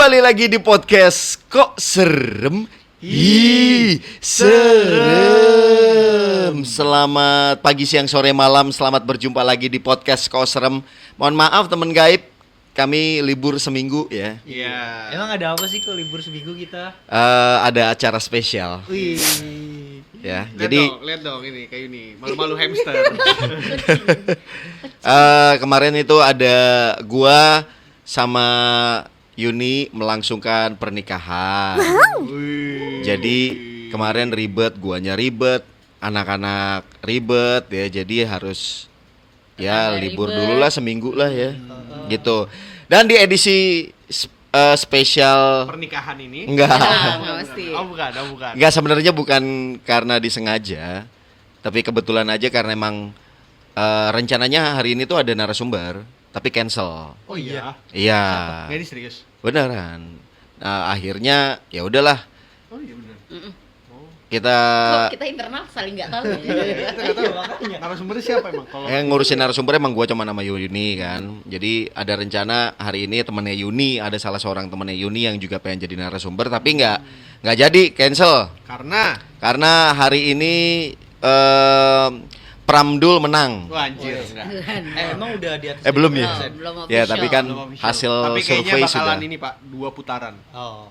Kembali lagi di podcast Kok Serem? Serem. Selamat pagi, siang, sore, malam. Selamat berjumpa lagi di podcast Kok Serem. Mohon maaf teman gaib, kami libur seminggu ya. Iya. Emang ada apa sih kok libur seminggu kita? Ada acara spesial. Wih. Ya, Lihat dong ini kayak ini malu-malu hamster. Kemarin itu ada gua sama Yuni melangsungkan pernikahan. Jadi kemarin ribet, guanya ribet, anak-anak ribet ya. Jadi harus ya libur dulu lah seminggu lah ya. Gitu. Dan di edisi spesial Pernikahan ini. enggak. Oh bukan. Enggak, sebenarnya bukan karena disengaja, tapi kebetulan aja karena emang rencananya hari ini tuh ada narasumber, tapi cancel. Oh iya. Iya. Nggak ini serius. Beneran. Nah, akhirnya ya udahlah Oh iya benar. kita Kita internal saling nggak tahu. Kita nggak tahu makanya. Narasumbernya siapa emang? Kalau yang ngurusin narasumber emang gua cuma nama Yuni kan. Jadi ada rencana hari ini temennya Yuni, ada salah seorang temennya Yuni yang juga pengen jadi narasumber tapi nggak jadi, cancel. Karena hari ini Pramdul menang. Wah anjir. Emang udah di atas Belum ya? Belum Ya, official. tapi kan Belum official. hasil Tapi kayaknya survei bakalan sudah ini Pak, 2 putaran. Oh.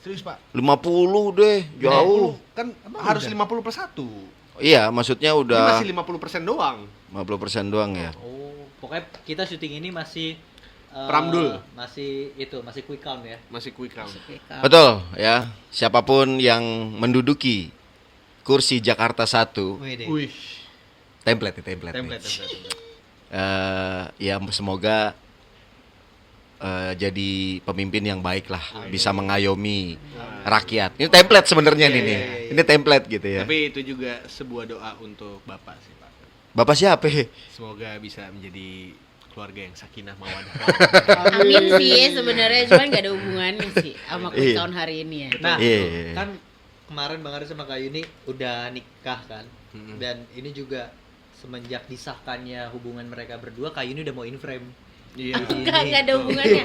Serius Pak. 50 deh, jauh. Kan harus 50/1. Iya, maksudnya Ini udah masih 50% doang. 50% doang ya. Oh, pokoknya kita syuting ini masih Pramdul. masih quick count ya. Masih quick count. Betul ya. Siapapun yang menduduki kursi Jakarta 1, Wih deh. Wih. template. Template. Ya semoga jadi pemimpin yang baik lah, bisa mengayomi rakyat. Ini template sebenarnya nih. Ini template gitu ya. Tapi itu juga sebuah doa untuk Bapak sih Pak. Bapak siapa? Semoga bisa menjadi keluarga yang sakinah mawaddah. Amin sih sebenarnya, cuman nggak ada hubungannya sih sama quick Iya. count hari ini ya. Nah, Iya. kan kemarin Bang Aris sama Kak Yuni udah nikah kan. Dan ini juga semenjak disahkannya hubungan mereka berdua, Kak Yuni udah mau in frame. Iya. Nggak ada hubungannya.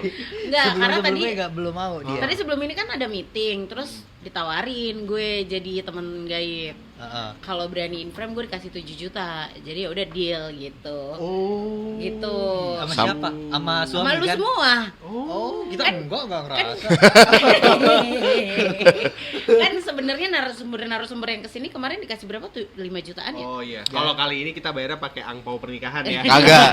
Nggak, karena tadi belum mau dia. tadi sebelum ini kan ada meeting, terus ditawarin gue jadi temen gaib. Kalau berani in frame gue dikasih 7 juta. Jadi ya udah deal gitu. Oh. Gitu. Sama Sam- siapa? Sama suami Sama lu kan? semua. Oh, kita enggak ngerasa. Kan sebenarnya narasumber yang kesini kemarin dikasih berapa tuh? 5 jutaan ya? Oh iya. Kalau kali ini kita bayarnya pakai angpau pernikahan ya. Kagak.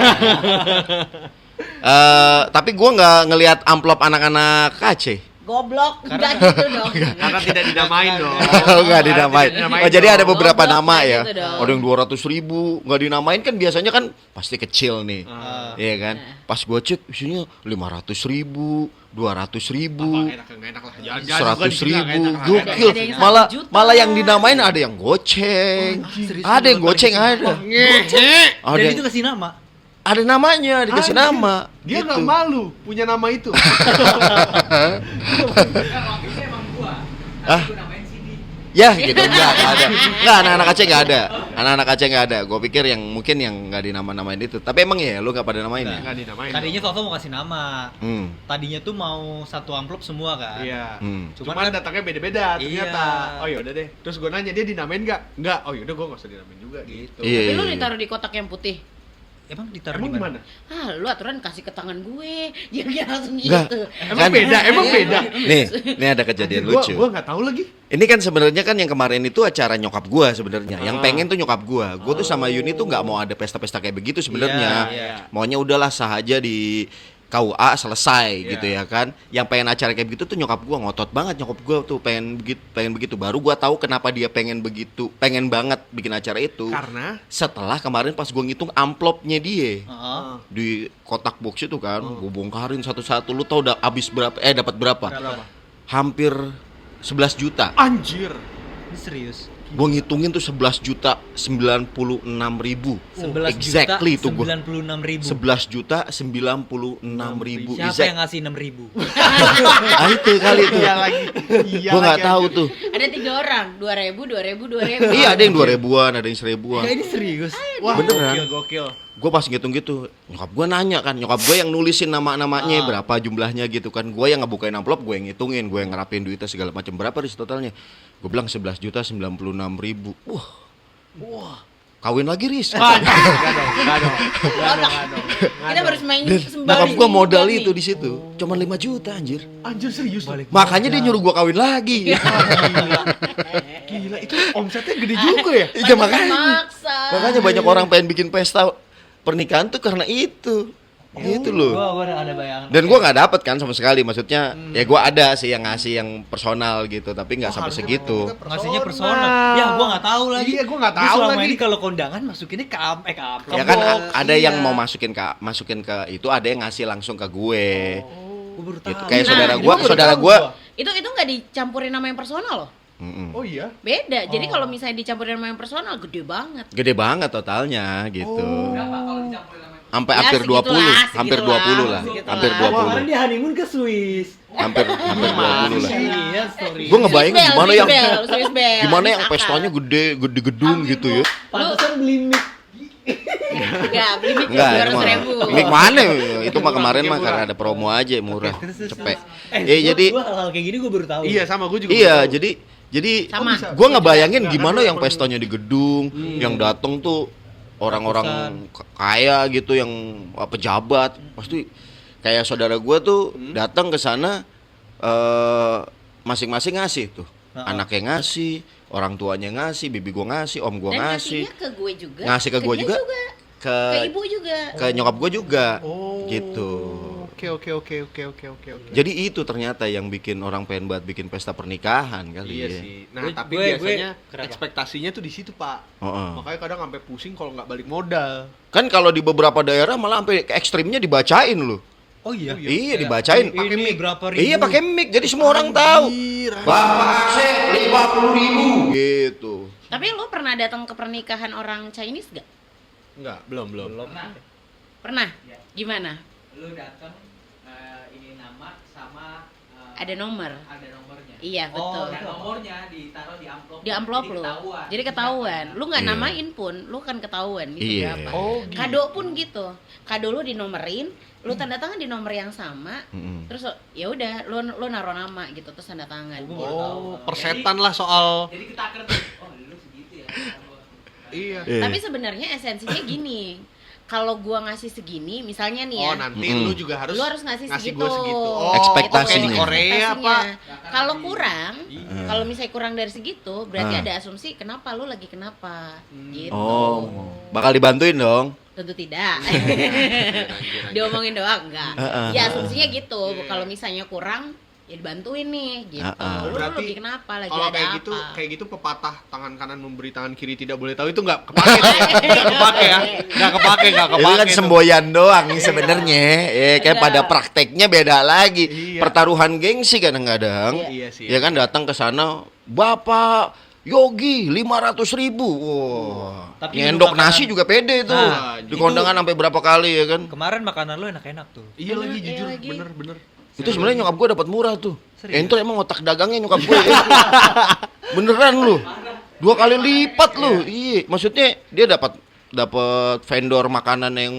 Tapi gua nggak ngelihat amplop anak-anak KC. Goblok, enggak gitu dong. Karena tidak dinamain dong. Oh, nggak dinamain. Oh, jadi ada beberapa Goblok, nama kayak ya. gitu dong. Ada yang 200.000 nggak dinamain kan biasanya kan pasti kecil nih. Iya kan? Pas gua cek isinya 500.000, 200.000. Enggak enak lah. 100.000, Ada gokil. yang 1 Malah juta. malah yang dinamain ada yang goceng, ada yang goceng ada. Ada Dan yang- itu kasih nama. ada namanya, dikasih nama. Dia gitu. nggak malu punya nama itu. Ah, ya gitu enggak ada. Enggak, anak-anak Aceh enggak ada. Anak-anak Aceh enggak ada. Gue pikir yang mungkin yang enggak dinama-namain itu. Tapi emang ya lu enggak pada namain ya? Nggak dinamain. Tadinya dong. Fafa mau kasih nama. Tadinya tuh mau satu amplop semua kan. Iya. Cuman Cuman datangnya beda-beda Iya. ternyata. Oh yaudah deh. Terus gue nanya dia dinamain nggak? Nggak. Oh yaudah gue nggak usah dinamain juga gitu. Iya. Tapi lu ditaruh di kotak yang putih. emang ditaruh Emang di mana? gimana? Ah, lu aturan kasih ke tangan gue. Jangan langsung Enggak. gitu. Emang beda? Emang beda? Nih ada kejadian Anjir, lucu. Gua nggak tahu lagi. Ini kan sebenarnya kan yang kemarin itu acara nyokap gua sebenarnya. Yang pengen tuh nyokap gua. Gua tuh sama Yuni tuh nggak mau ada pesta-pesta kayak begitu sebenarnya. Iya. Maunya udahlah sah aja di KUA selesai Iya. gitu ya kan. Yang pengen acara kayak begitu tuh nyokap gua, ngotot banget nyokap gua tuh pengen begitu. Baru gua tahu kenapa dia pengen begitu, pengen banget bikin acara itu. Karena Setelah kemarin pas gua ngitung amplopnya dia Heeh. di kotak box itu kan, gua bongkarin satu-satu. Lu tau udah habis berapa? Dapat berapa? Berapa? Hampir 11 juta. anjir. Ini serius. Gue ngitungin tuh 11.096.000. 11 Exactly juta tuh gue. 96.000. 11.096.000. Siapa yang ngasih 6.000? Ah itu kali tuh. Iya lagi. Iya Gue nggak lagi, tahu anjir. tuh. Ada 3 orang, 2.000, 2.000, 2.000. Iya ada yang 2.000-an, ada yang 1.000-an. Ya ini serius. Wah, Beneran. gokil. gue pas ngitung gitu, nyokap gue nanya kan, nyokap gue yang nulisin nama-namanya berapa jumlahnya gitu kan, gue yang ngebukain amplop, gue yang ngitungin, gue yang ngerapin duitnya segala macam, berapa Riz totalnya? Gue bilang 11.096.000. Wah, kawin lagi Riz. Enggak dong. Kita harus main Dan sembari. nyokap gue modal nih. itu di situ, cuma 5 juta anjir. Anjir serius tuh. Makanya dia nyuruh gue kawin lagi. Gila, itu omsetnya gede juga ya. Iya makanya. Maksa. Makanya banyak orang pengen bikin pesta pernikahan tuh karena itu. Gitu loh. Gua ada bayangan. Dan gue nggak dapet kan sama sekali, maksudnya ya gue ada sih yang ngasih yang personal gitu, tapi nggak sampai segitu. Ngasihnya personal. Ya gua nggak tahu lagi. Iya, gua nggak Gua tahu selama lagi. ini kalau kondangan masukinnya ke amplop. Ya kan ada Iya. yang mau masukin ke itu, ada yang ngasih langsung ke gue. Gua baru Gitu. tahu. Kayak Nah, saudara gue. Itu nggak dicampurin nama yang personal loh. Oh iya. Beda. Jadi kalau misalnya dicampurin nama yang personal gede banget. Gede banget totalnya gitu. Berapa kalau dicampurin sama Sampai Ya, hampir 20, segitulah, hampir 20 lah. segitulah. Hampir Kemarin 20. dia honeymoon ke Swiss. Hampir 20 lah. Iya, story. Gue ngebayangin gimana yang Swiss Bell, gimana yang Miss pestanya Akal. gede gedung gitu ya. Pantesan beli mic. Enggak, beli mic Enggak, 200.000. mic mana? Itu mah kemarin mah karena ada promo aja murah, cepet. Jadi gua hal-hal kayak gini gua baru tahu. Iya, sama gue juga. iya, baru tahu. jadi Sama. gue ngebayangin Nggak, gimana kan yang perlu- pestanya di gedung, yang datang tuh orang-orang kaya gitu, yang pejabat, pasti kayak saudara gue tuh datang ke sana, masing-masing ngasih tuh, anaknya ngasih, orang tuanya ngasih, bibi gue ngasih, om gue Dan ngasih, ngasihnya ke gue juga. ngasih ke gue dia juga, ke ke ibu juga. ke nyokap gue juga, Oh. gitu. Oke. Jadi itu ternyata yang bikin orang pengen banget bikin pesta pernikahan kali Iya ya. sih. Nah, Gue- tapi gue- biasanya kenapa? ekspektasinya tuh di situ, Pak. Heeh. Makanya kadang sampai pusing kalau nggak balik modal. Kan kalau di beberapa daerah malah sampai ke ekstrimnya dibacain loh. Oh iya. Iya, dibacain. Pakai Ini mic. berapa ribu? Iya pakai mic, jadi semua orang tahu. Bapak AC 50.000 gitu. Tapi lo pernah datang ke pernikahan orang Chinese gak? Enggak, belum. Pernah? Gimana? Lu datang ini nama sama Ada nomor. ada nomornya. Iya, betul. Dan nomornya ditaruh di amplop. Di amplop lo. Jadi ketahuan. Lu nggak Iya. namain pun, lu kan ketahuan itu Iya. berapa. Oh, gitu. Kado pun gitu. Kado lu dinomerin, lu tanda tangan di nomor yang sama. Mm-mm. Terus ya udah, lu naruh nama gitu terus tanda tangan. Gitu. Oh, persetan lah soal. Jadi ketaker tuh. Oh, lu segitu ya. Iya. Iya. Tapi sebenarnya esensinya gini. Kalau gua ngasih segini, misalnya nih ya. Oh, nanti Mm-mm. lu juga harus Lu harus ngasih segitu. gue segitu. Oh, Ekspektasinya. kayak di Korea, Pak. Kalau kurang, Iya. kalau misalnya kurang dari segitu, berarti Ah. ada asumsi kenapa lu lagi kenapa, gitu. Oh, bakal dibantuin dong. Tentu tidak. Diomongin doang enggak. Ya asumsinya gitu. Kalau misalnya kurang, ya dibantuin nih, gitu. Lu Berarti lagi kenapa? Lagi Kalau ada kayak apa? gitu pepatah tangan kanan memberi tangan kiri tidak boleh tahu itu nggak kepake tuh ya. Nggak kepake ya. Nggak kepake Itu kan tuh. semboyan doang sebenarnya. Kayak Enggak. pada prakteknya beda lagi. Iya. Pertaruhan gengsi kadang-kadang. Iya sih. Ya kan datang ke sana, Bapak Yogi 500.000. Wah. Tapi Nyendok makanan- nasi juga pede tuh. Nah, Di kondangan sampai berapa kali ya kan? Kemarin makanan lu enak-enak tuh. Iya lagi Iya jujur lagi. bener. Itu sebenarnya nyokap gue dapat murah tuh. Serius? Itu emang otak dagangnya nyokap gue. Beneran lu. 2 kali lipat lu. Iya, maksudnya dia dapat vendor makanan yang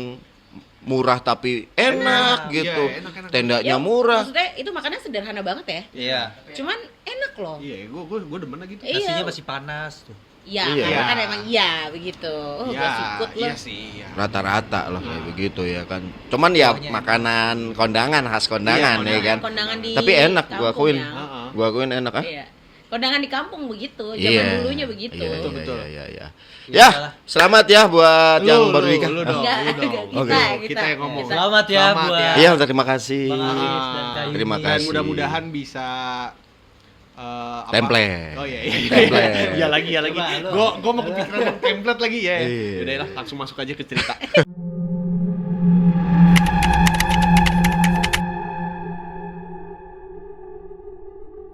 murah tapi enak Iya, gitu. enak. Tendanya Ya, murah. Maksudnya itu makannya sederhana banget ya. Iya. Cuman enak loh. Iya, gue demen lah gitu. Iya. Nasinya masih panas tuh. Iya, Iya. karena kan emang iya begitu. Oh, Iya, gua sikut loh. iya sih. Iya. Rata-rata lah kayak begitu ya kan. Cuman ya makanan kondangan khas kondangan ya kan. Kondangan di Tapi enak gua akuin. kampung ya. Heeh. Gua akuin enak ah. Iya. Kondangan di kampung begitu, zaman Iya. dulunya begitu. Iya, Betul. iya. Ya Ya, udahlah. selamat ya buat yang baru nikah. Lu dong, Enggak, lu dong. enggak, Oke. Kita yang ngomong. Kita. Selamat ya Selamat buat ya. Iya, terima kasih. Bang Arif dan Kak Yuni. Terima Dan kasih. mudah-mudahan bisa Template. Oh iya. Template. Iya lagi. Coba, lu. Gua mau kepikiran template lagi ya. Iya. Udah lah, langsung masuk aja ke cerita.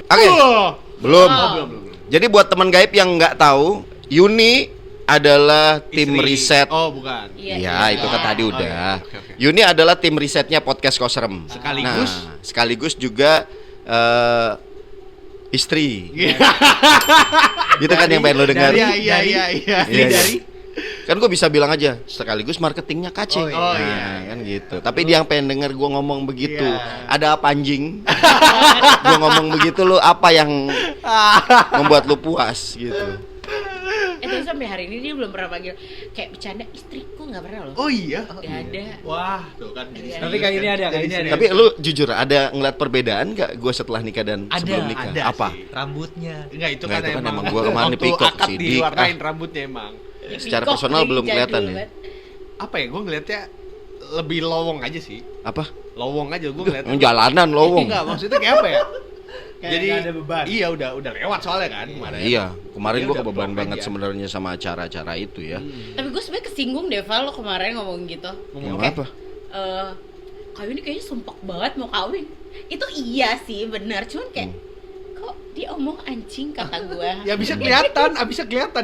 Oke. Belum. Oh. Jadi buat teman gaib yang nggak tahu, Yuni adalah tim Istri. riset. Oh, bukan. Iya, Iya, iya. itu kan tadi Oh, udah. iya. Oke. Yuni adalah tim risetnya podcast Koserem. Sekaligus? Nah, sekaligus juga istri. Iya. Gitu kan yang pengen lo dengar. Iya. Iya, Dari Kan gue bisa bilang aja sekaligus marketingnya kacing. Oh, Nah, iya. kan gitu. Tapi dia yang pengen denger gue ngomong begitu. Iya. Ada apa anjing? Gue ngomong begitu lu apa yang membuat lu puas gitu. Terus sampai hari ini dia belum pernah panggil kayak bercanda istriku, nggak pernah loh. Oh iya. Nggak ada. Wah, tuh kan. Jadi Iya. Tapi kayak ini ada, kayak ini ada. Tapi lu jujur ada ngeliat perbedaan gak gue setelah nikah dan Ada, sebelum nikah? ada Apa? sih. Rambutnya. Enggak, itu Nggak, kan itu kan emang emang gua kemarin waktu dipikok akad sih, diwarnain rambutnya emang. Secara Pikok personal lagi belum jadul kelihatan ya? banget. Apa ya? Gue ngeliatnya lebih lowong aja sih. Apa? Lowong aja gue ngeliatnya. Jalanan lowong. Enggak, maksudnya kayak apa ya? Kayak Jadi nggak ada beban. Iya, udah lewat soalnya kan kemarin. Iya, kemarin Dia gue udah kebeban plong banget aja. sebenarnya sama acara-acara itu ya. Tapi gue sebenarnya kesinggung deh Val, lo kemarin ngomong gitu. Yang apa? Kayu ini kayaknya sumpah banget mau kawin. Itu iya sih benar, cuman kayak kok dia omong anjing kata gue. Ya bisa kelihatan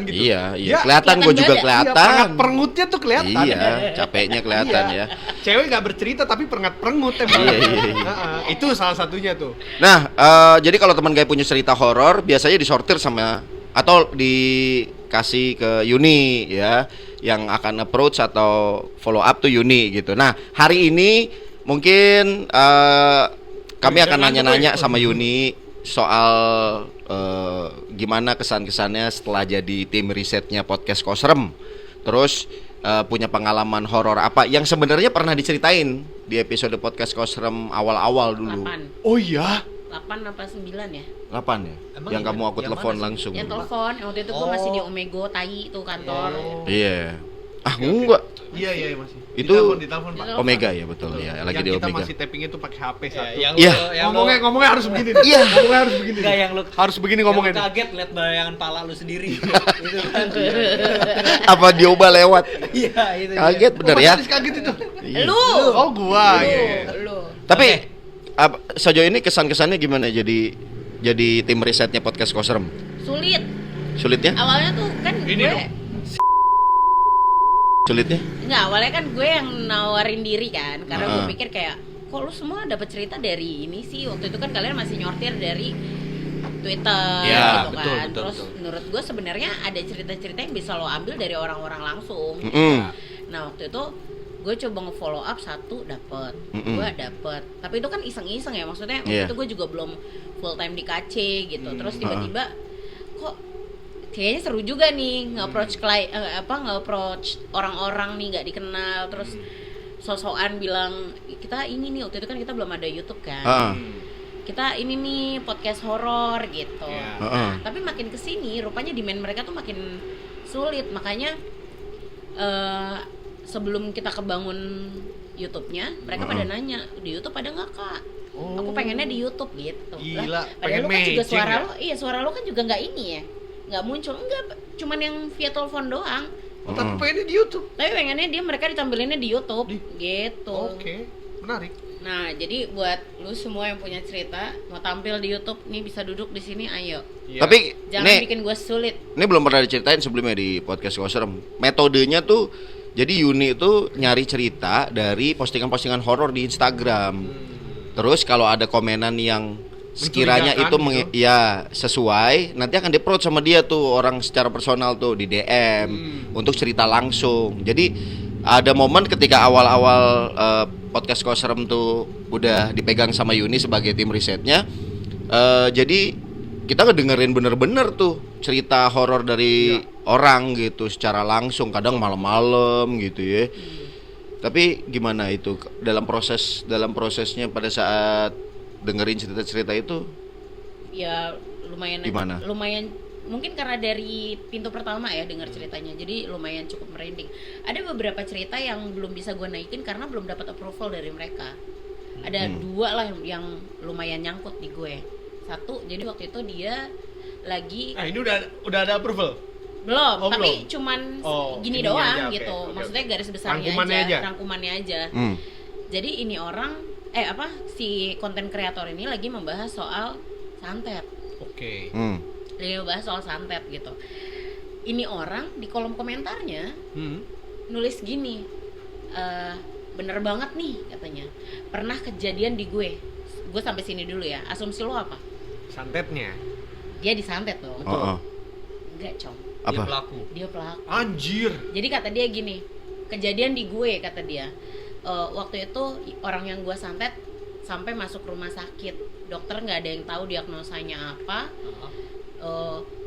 gitu. Iya, Ya, kelihatan gue juga kelihatan kelihatan. Perengut-perengutnya tuh kelihatan. Iya, capeknya kelihatan ya. Cewek nggak bercerita tapi perengut emang. Iya. Itu salah satunya tuh. Nah, jadi kalau teman gue punya cerita horor, biasanya disortir sama atau dikasih ke Yuni ya, yang akan approach atau follow up tuh Yuni gitu. Nah, hari ini mungkin kami akan nanya-nanya sama Yuni soal gimana kesan-kesannya setelah jadi tim risetnya podcast Kosrem. Terus punya pengalaman horor apa yang sebenarnya pernah diceritain di episode podcast Kosrem awal-awal dulu. 8. Oh iya. 8 apa 9 ya? 8 ya? Emang yang iya? kamu aku Yang telepon mana sih? langsung. Yang telepon, yang waktu itu gue masih di Omego, Tai tuh kantor. Iya. Ah, enggak. Iya masih. Itu ditelepon Pak. Omega ya betul ya, lagi Yang di kita Omega. masih tappingnya tuh pakai HP Ya, satu. yang Iya. lu, yang Ngomongnya harus begini. nih. Iya. Ngomongnya harus begini. Enggak nih. yang lu Harus begini ngomongnya. yang nih. kaget lihat bayangan pala lu sendiri. Itu kan. Apa dioba lewat? Iya, itu. Kaget bener Oh, ya. Mas kaget itu. Iya. Lu. Oh, gua. Iya. Lu. Tapi sejauh ini kesan-kesannya gimana jadi tim risetnya podcast Kosrem? Sulit. Sulitnya? Awalnya tuh kan Ini gue dong. Sulitnya? Enggak, awalnya kan gue yang nawarin diri kan. Karena gue Ah. pikir kayak kok lu semua dapat cerita dari ini sih. Waktu itu kan kalian masih nyortir dari Twitter Ya, gitu betul, kan. betul, Terus betul. menurut gue sebenarnya ada cerita-cerita yang bisa lo ambil dari orang-orang langsung. Mm-mm. Nah, waktu itu gue coba nge-follow up satu dapet, Mm-mm. dua dapet. Tapi itu kan iseng-iseng ya, maksudnya waktu Iya. itu gue juga belum full time di KC gitu. Terus tiba-tiba kok kayaknya seru juga nih nge-approach nge-approach orang-orang nih nggak dikenal, terus sosokan bilang kita ini nih, waktu itu kan kita belum ada YouTube kan. Ah. Kita ini nih podcast horor gitu. Iya. Heeh. Tapi makin kesini rupanya demand mereka tuh makin sulit, makanya sebelum kita kebangun YouTube-nya mereka pada nanya di YouTube ada nggak kak? Aku pengennya di YouTube gitu. Gila, Lah, pengen padahal lu kan juga matching suara ya? lo, iya suara lo kan juga nggak ini ya, nggak muncul, enggak, cuman yang via telepon doang. Oh, tapi pengennya di YouTube. Tapi pengennya mereka ditampilinnya di YouTube gitu. Oke, menarik. Nah, jadi buat lu semua yang punya cerita mau tampil di YouTube nih bisa duduk di sini, ayo. Iya. Tapi Jangan nih, bikin gue sulit. ini belum pernah diceritain sebelumnya di podcast Kosrem. Metodenya tuh jadi Yuni itu nyari cerita dari postingan-postingan horor di Instagram. Terus kalau ada komenan yang sekiranya itu Mencurigakan gitu. ya sesuai, nanti akan di-approach sama dia tuh orang secara personal tuh di DM untuk cerita langsung. Jadi ada momen ketika awal-awal podcast Kosrem tuh udah dipegang sama Yuni sebagai tim risetnya. Jadi kita ngedengerin bener-bener tuh cerita horor dari orang gitu secara langsung, kadang malam-malam gitu ya. Tapi gimana itu dalam prosesnya pada saat dengerin cerita-cerita itu? Ya lumayan Gimana? lumayan mungkin karena dari pintu pertama ya dengar ceritanya, jadi lumayan cukup merinding. Ada beberapa cerita yang belum bisa gue naikin karena belum dapat approval dari mereka. Ada dua lah yang lumayan nyangkut di gue. Satu, jadi waktu itu dia lagi Nah, ini udah ada approval. belum, Oh, tapi belum. cuman Oh, gini ininya doang aja, oke, gitu. oke, Maksudnya garis besarnya Rangkumannya aja. rangkumannya aja. Hmm. Jadi ini orang si konten kreator ini lagi membahas soal santet. Oke. Hmm. Lagi membahas soal santet gitu. Ini orang di kolom komentarnya nulis gini, bener banget nih katanya, pernah kejadian di gue sampai sini dulu ya. Asumsi lo apa? Santetnya. Dia disantet dong. Oh, oh. Enggak, Cong. Apa? Dia pelaku. Anjir. Jadi kata dia gini, kejadian di gue kata dia. Waktu itu orang yang gue santet sampai masuk rumah sakit, dokter nggak ada yang tahu diagnosanya apa.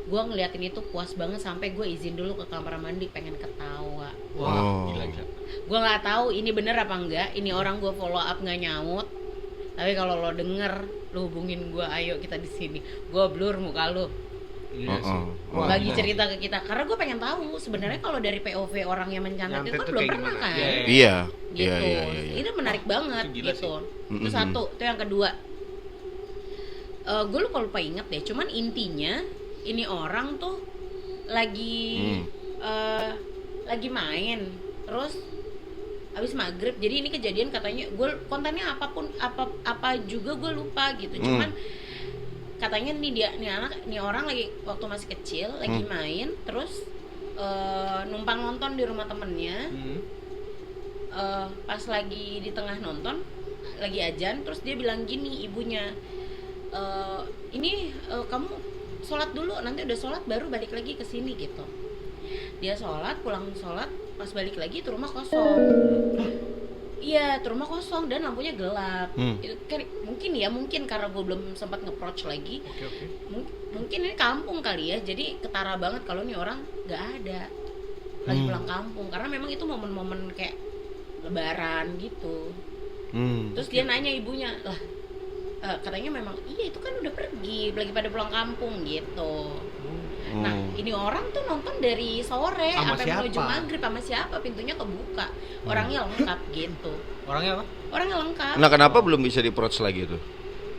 Gue ngeliatin itu puas banget sampai gue izin dulu ke kamar mandi pengen ketawa. Wah, gila. Gue nggak tahu ini bener apa enggak. Ini orang gue follow up nggak nyaut. Tapi kalau lo denger, lo hubungin gue, ayo kita di sini. Gue blur muka lo. Iya sih. Wah, Bagi cerita ke kita karena gue pengen tahu sebenarnya kalau dari POV orang yang mencantet itu kan Nyantet tuh belum kayak pernah gimana? kan. Iya. Gitu. Iya. Itu menarik banget Itu gila gitu. sih. Itu satu, itu yang kedua. Gue lupa inget deh, cuman intinya ini orang tuh lagi lagi main, terus habis maghrib. Jadi ini kejadian katanya gue kontennya apa juga gue lupa gitu. Cuman katanya nih orang lagi waktu masih kecil lagi main, terus numpang nonton di rumah temennya. Pas lagi di tengah nonton lagi ajan, terus dia bilang gini ibunya, kamu sholat dulu, nanti udah sholat baru balik lagi ke sini gitu. Dia sholat, pulang sholat, pas balik lagi itu rumah kosong. Iya, itu rumah kosong dan lampunya gelap. Itu kan mungkin karena gue belum sempat nge-approach lagi. Oke. Mungkin ini kampung kali ya, jadi ketara banget kalau nih orang nggak ada lagi pulang kampung, karena memang itu momen-momen kayak lebaran gitu. Terus dia nanya ibunya, lah katanya memang iya itu kan udah pergi lagi pada pulang kampung gitu. Nah ini orang tuh nonton dari sore sampai menuju maghrib sama siapa, pintunya kebuka, orangnya lengkap gitu. Orangnya apa? Orangnya lengkap. Nah, kenapa belum bisa di-approach lagi tuh?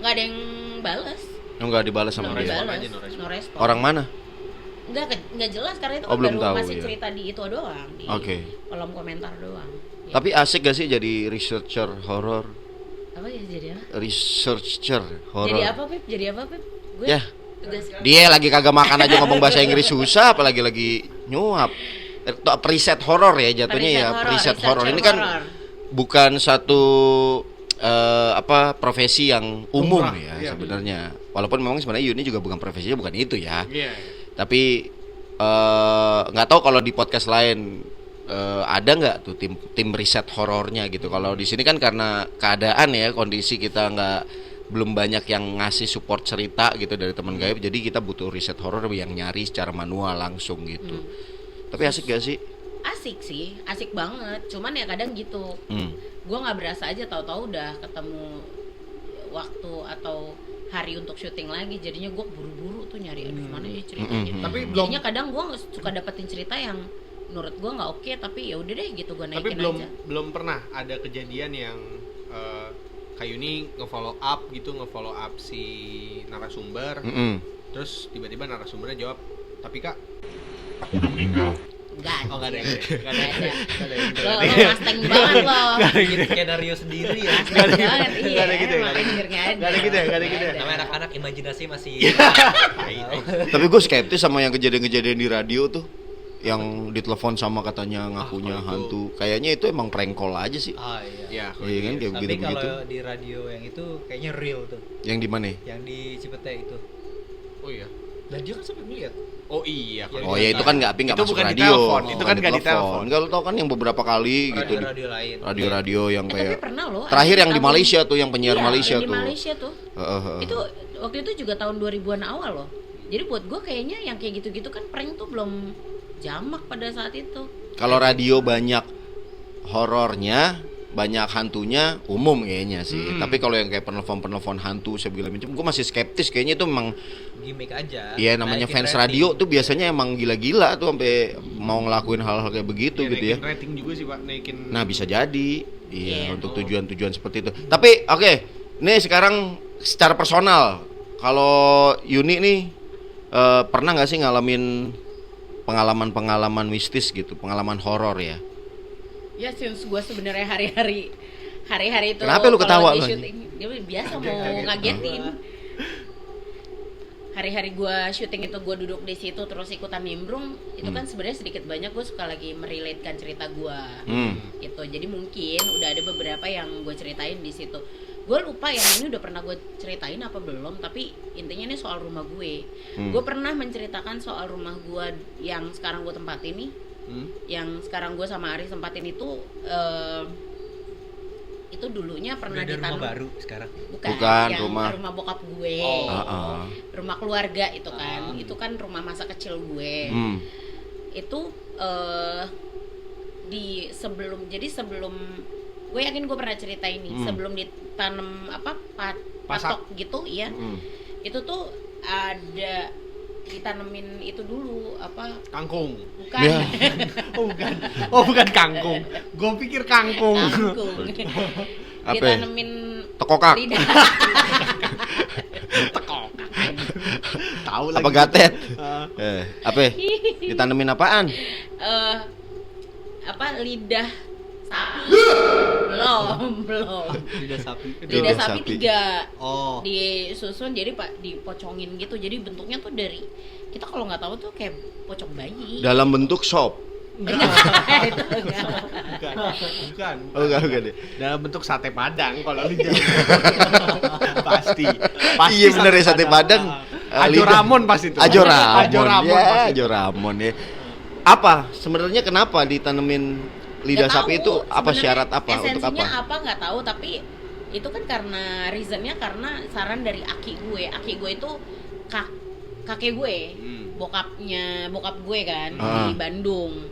Nggak ada yang bales. Nggak dibalas sama Nggak dia. dibalas. No respon. Orang mana? Nggak jelas karena itu Oh, kan belum baru tahu, masih ya. cerita di itu doang, di Oke. kolom komentar doang. Ya. Tapi asik gak sih jadi researcher horor? Apa ya jadi apa? Researcher horor. Jadi apa Pip? Gue Ya. tugas Dia lagi kagak makan aja ngomong bahasa Inggris susah, apalagi lagi nyuap. Preset horor ya jatuhnya ya, preset horor. Ini kan bukan satu profesi yang umum ya sebenarnya. Walaupun memang sebenarnya Yuni juga bukan profesinya bukan itu ya. Iya. Tapi nggak tahu kalau di podcast lain ada nggak tuh tim riset horornya gitu. Kalau di sini kan karena keadaan ya, kondisi kita belum banyak yang ngasih support cerita gitu dari teman gaib, jadi kita butuh riset horor yang nyari secara manual langsung gitu. Tapi asik gak sih? asik sih, asik banget. Cuman ya kadang gitu, gue nggak berasa aja tahu-tahu udah ketemu waktu atau hari untuk syuting lagi, jadinya gue buru-buru tuh nyari aduh mana ya ceritanya. Tapi jadinya kadang gue suka dapetin cerita yang menurut gue nggak oke, tapi ya udah deh gitu gue naikin tapi aja. belum pernah ada kejadian yang Kak Yuni nge-follow up si narasumber, terus tiba-tiba narasumbernya jawab, tapi Kak Enggak. Oh, enggak ada. Lo masteng banget lo. Bikin skenario sendiri ya. Masteng banget, iya. Nggak ada gitu ya, emang anjirnya ada. Nggak ada gitu ya. Namanya anak-anak imajinasi masih. Tapi gue skeptis sama yang kejadian-kejadian di radio tuh, yang ditelepon sama katanya ngakunya hantu. Kayaknya itu emang prank call aja sih. Oh iya. Ya, Iya kan kayak Tapi begitu-begitu. kalau di radio yang itu kayaknya real tuh. Yang di mana? Yang di Cipete itu. oh iya. Dan dia kan sampai ngeliat. Oh iya. Oh ya itu kan nggak Itu masuk bukan radio. ditelepon, itu kan nggak ditelepon. Enggak, lo tau kan yang beberapa kali gitu. Radio lain. Radio-radio yang Tapi kayak pernah loh. terakhir ada yang di tahun- Malaysia tuh, yang penyiar Iya, Malaysia yang di tuh. Malaysia tuh. Itu waktu itu juga tahun 2000-an awal loh. Jadi buat gue kayaknya yang kayak gitu-gitu kan prank tuh belum jamak pada saat itu. Kalau radio banyak horornya, banyak hantunya umum kayaknya sih. Tapi kalau yang kayak penelpon hantu segala macam, gue masih skeptis. Kayaknya itu memang Gimik aja. iya namanya Naikin fans rating. radio tuh biasanya emang gila-gila tuh sampai mau ngelakuin hal-hal kayak begitu gitu ya. Naikin rating juga sih Pak, naikin. Nah bisa jadi, iya Iya. untuk tujuan-tujuan seperti itu. Tapi oke, nih sekarang secara personal, kalau Yuni nih pernah nggak sih ngalamin pengalaman-pengalaman mistis gitu, pengalaman horor ya? Ya since gue sebenarnya hari-hari itu. Kenapa lu ketawa kalau lagi lu, syuting, dia biasa mau ngagetin. Hari-hari gue syuting itu gue duduk di situ terus ikutan nimbrung, itu kan sebenarnya sedikit banyak gue suka lagi merelatekan cerita gue. Gitu. Jadi mungkin udah ada beberapa yang gue ceritain di situ. Gue lupa yang ini udah pernah gue ceritain apa belum, tapi intinya ini soal rumah gue. Gue pernah menceritakan soal rumah gue yang sekarang gue tempatin nih. Yang sekarang gue sama Ari tempatin itu dulunya pernah Udah ada ditanam. rumah baru sekarang. Bukan, yang rumah bokap gue. Rumah keluarga itu kan. Itu kan rumah masa kecil gue. Itu sebelum gue yakin gue pernah cerita ini, sebelum ditanam patok gitu ya. Itu tuh ada ditanemin itu dulu Kangkung. bukan Ya. Bukan kangkung. Gue pikir kangkung. kangkung. Apa? Ditanemin Tekokak. lidah. Tahu lagi. Apa gatet? Apa? Ditanemin apaan? Lidah sapi. belum Lidah sapi. lidah sapi. sapi 3 Oh. disusun, jadi dipocongin gitu, jadi bentuknya tuh dari kita kalau nggak tahu tuh kayak pocong bayi. Dalam bentuk sop. Itu enggak. Bukan. Oh, enggak deh. Dalam bentuk sate Padang kalau lidah. Pasti. Iya bener ya, sate Padang. Ajo Lidah. Ramon pas itu. Ajo Ramon. Ajo Ramon Ya, pas itu. Ajo Ramon ya. Apa sebenarnya kenapa ditanemin lidah Nggak sapi tahu, itu apa sebenarnya syarat apa untuk esensinya apa? nggak tahu, tapi itu kan karena reasonnya karena saran dari aki gue itu kakek gue, bokap gue kan di Bandung.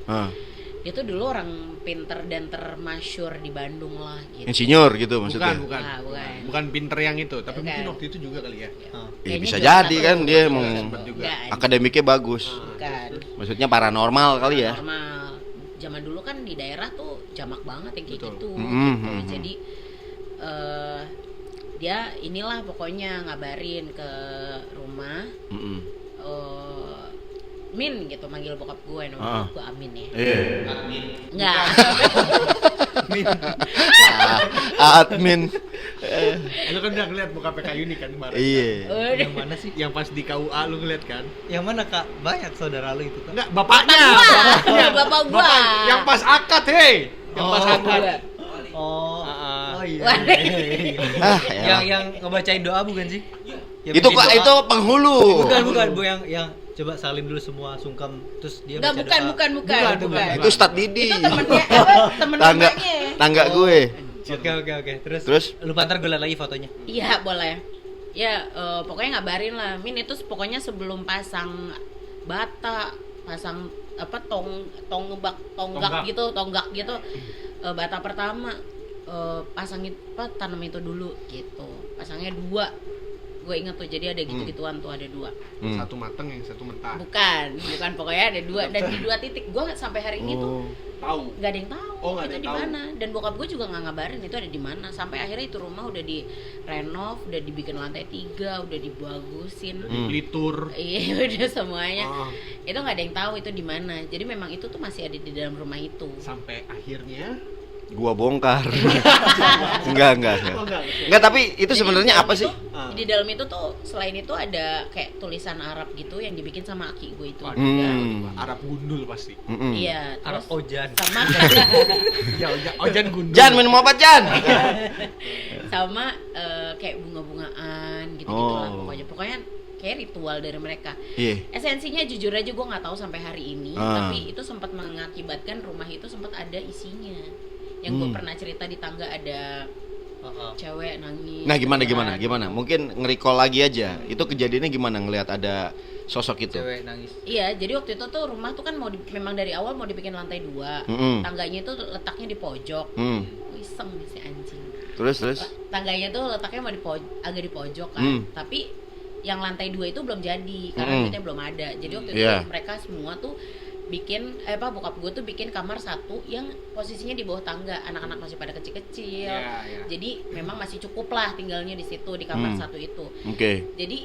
Dia tuh dulu orang pinter dan termasyur di Bandung lah gitu. Insinyur gitu maksudnya. Bukan. Ah, bukan. Bukan pinter yang itu, tapi Bukan. mungkin waktu itu juga kali ya. Ya, Kayaknya bisa juga jadi satu. kan dia emang Sempet juga. Enggak, akademiknya bagus. bukan. Maksudnya paranormal kali ya. Normal. Zaman dulu kan di daerah tuh jamak banget yang kayak Betul. gitu. Mm-hmm. Gitu. Jadi dia inilah pokoknya ngabarin ke rumah. Min gitu manggil bokap gue, nama bokap gue Amin ya. Enggak. Admin. Lu kan udah ngeliat muka PK Uni kan kemarin. Iya. Yang mana sih? Yang pas di KUA lu ngeliat kan? Yang mana Kak? Banyak saudara lu itu Kak? Enggak, bapaknya. Bapak gua. Yang pas akad, hei. Yang pas akad. Oh. Ah. Oh iya. Wah. Ah, ya. yang ngebacain doa bukan sih? Yang Itu bikin Kak, doa. itu penghulu. Bukan Bu, yang coba salin dulu semua sungkem terus dia Enggak, baca bukan. Bukan. Itu Ustadz Didi. Itu temennya temen Tangga rumahnya. tangga gue. Oke. Terus? Lupa ntar gue liat lagi fotonya. Iya, boleh. Ya, pokoknya ngabarin lah. Min itu pokoknya sebelum pasang bata, pasang tonggak gitu, bata pertama pasang tanam itu dulu gitu. Pasangnya 2. Gue inget tuh, jadi ada gitu-gituan tuh, ada 2. Satu mateng, yang satu mentah. Bukan pokoknya ada 2 dan di 2 titik. Gue sampai hari ini tuh Tahu. nggak ada yang tahu Oh, nggak ada itu yang di tahu. mana, dan bokap gue juga nggak ngabarin itu ada di mana. Sampai akhirnya itu rumah udah direnov, udah dibikin lantai 3, udah dibagusin. Litur. Iya, udah semuanya. Ah. Itu nggak ada yang tahu itu di mana. Jadi memang itu tuh masih ada di dalam rumah itu. Sampai akhirnya Gua bongkar. Enggak. Enggak, tapi itu Jadi sebenarnya di dalam apa sih? itu- Di dalam itu tuh selain itu ada kayak tulisan Arab gitu yang dibikin sama aki gue itu. Arab gundul pasti. Iya, Arab terus Ojan. sama Ya, Ojan gundul. Jan minum obat Jan. sama kayak bunga-bungaan gitu-gitulah pokoknya kayak ritual dari mereka. Iya. Esensinya jujur aja gue nggak tahu sampai hari ini, tapi itu sempat mengakibatkan rumah itu sempat ada isinya. Yang gue pernah cerita di tangga ada cewek nangis. Nah, gimana? Mungkin nge-recall lagi aja. Itu kejadiannya gimana ngelihat ada sosok itu? Cewek nangis. Iya, jadi waktu itu tuh rumah tuh kan memang dari awal mau dibikin lantai 2. Tangganya itu letaknya di pojok. Iseng nih si anjing. Terus? Tangganya tuh letaknya mau agak di pojok kan. Tapi yang lantai 2 itu belum jadi karena duitnya belum ada. Jadi waktu itu mereka semua tuh bikin bokap gue tuh bikin kamar 1 yang posisinya di bawah tangga. Anak-anak masih pada kecil-kecil. Jadi memang masih cukup lah tinggalnya di situ di kamar 1 itu. Oke. Jadi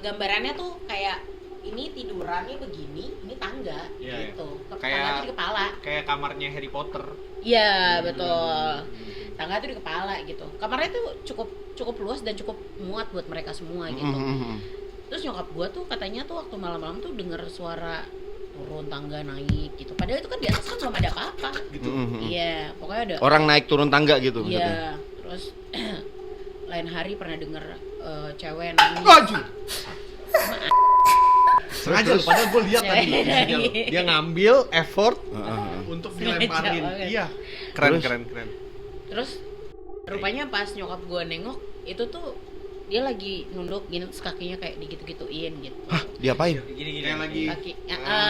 gambarannya tuh kayak ini tidurannya begini, ini tangga gitu. Tangga tuh di kepala. Kayak kamarnya Harry Potter. Iya, betul. Tangga tuh di kepala gitu. Kamarnya tuh cukup luas dan cukup muat buat mereka semua gitu. Terus nyokap gua tuh katanya tuh waktu malam-malam tuh denger suara turun tangga naik gitu. Padahal itu kan di atas kan belum ada apa-apa gitu. Iya, pokoknya ada. Orang naik turun tangga gitu maksudnya. Iya, terus lain hari pernah denger cewek nangis. Anjir. Sengaja loh, padahal gue lihat tadi Cewek videonya loh. nangis. Dia ngambil effort untuk Sengaja dilemparin. banget. Iya. Keren, Terus? keren. Terus rupanya pas nyokap gue nengok itu tuh dia lagi nunduk gini terus kakinya kayak digitu-gituin gitu. Diapain? Gini-gini. Kayak lagi Kaki.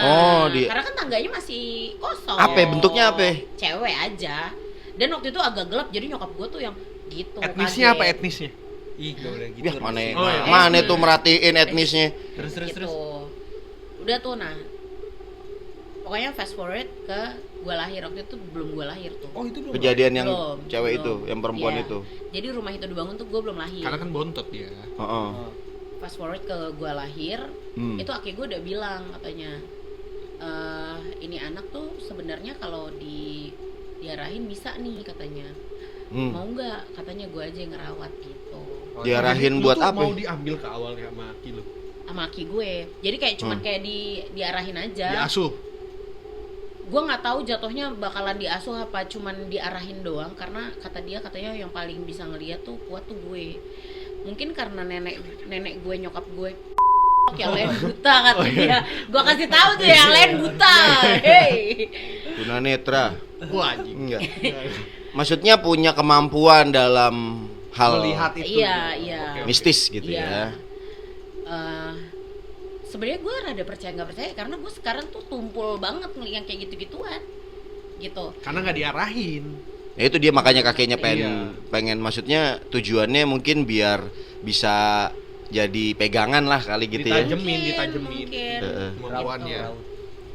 Oh, Karena kan tangganya masih kosong. Apa bentuknya apa? Cewek aja. Dan waktu itu agak gelap jadi nyokap gue tuh yang gitu. etnisnya kaget. apa etnisnya? Ih, gak boleh gitu. Yah, mana Oh, iya. mana tuh merhatiin etnisnya. Terus Gitu. Udah tuh nah. Pokoknya fast forward ke gue lahir, waktu itu belum gue lahir tuh. Oh, itu belum. Kejadian yang Belum, cewek belum. itu, yang perempuan Iya. itu. Jadi rumah itu dibangun tuh gue belum lahir. Karena kan bontot dia. Heeh. Fast forward ke gue lahir, itu aki gue udah bilang katanya, ini anak tuh sebenarnya kalau diarahin bisa nih katanya. Mau nggak? Katanya gue aja yang ngerawat gitu. Diarahin Jadi, lu buat tuh apa? Mau diambil ke awalnya sama Aki lu. Sama aki gue. Jadi kayak cuman kayak diarahin aja. Diasuh. Gue nggak tahu jatuhnya bakalan diasuh apa cuman diarahin doang, karena kata dia katanya yang paling bisa ngeliat tuh kuat tuh gue. Mungkin karena nenek gue nyokap gue yang lain buta kata dia. Gue kasih tahu tuh yang lain buta. Hey. Tunanetra. Wah, anjing. Enggak. Maksudnya punya kemampuan dalam hal Melihat itu. Iya, gitu. iya. Oke, oke. mistis gitu Iya. ya. Sebenarnya gue rada percaya nggak percaya karena gue sekarang tuh tumpul banget ngeliat yang kayak gitu-gituan gitu. Karena nggak diarahin. Ya itu dia makanya kakeknya Iya. pengen maksudnya tujuannya mungkin biar bisa jadi pegangan lah kali gitu ya. Ditajemin. Mungkin. Heeh. Kemampuannya.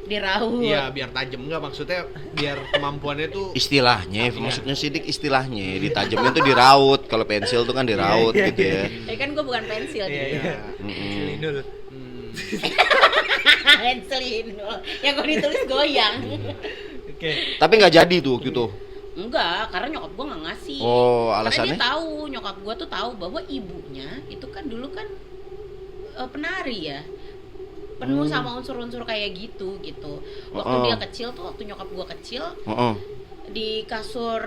Diraut. Iya, biar tajem nggak maksudnya biar kemampuannya tuh Istilahnya, maksudnya sidik istilahnya ditajemin tuh diraut. Kalau pensil tuh kan diraut gitu ya. Ya kan gue bukan pensil Iya, gitu. iya. Mm-mm. Linul. Pensil Inul. Yang gue ditulis goyang. Oke. Tapi nggak jadi tuh gitu. Enggak, karena nyokap gue nggak ngasih. Oh, Karena alasannya? dia tahu, nyokap gue tuh tahu bahwa ibunya itu kan dulu kan penari ya, penuh sama unsur-unsur kayak gitu. Waktu dia kecil tuh, waktu nyokap gue kecil, Heeh. di kasur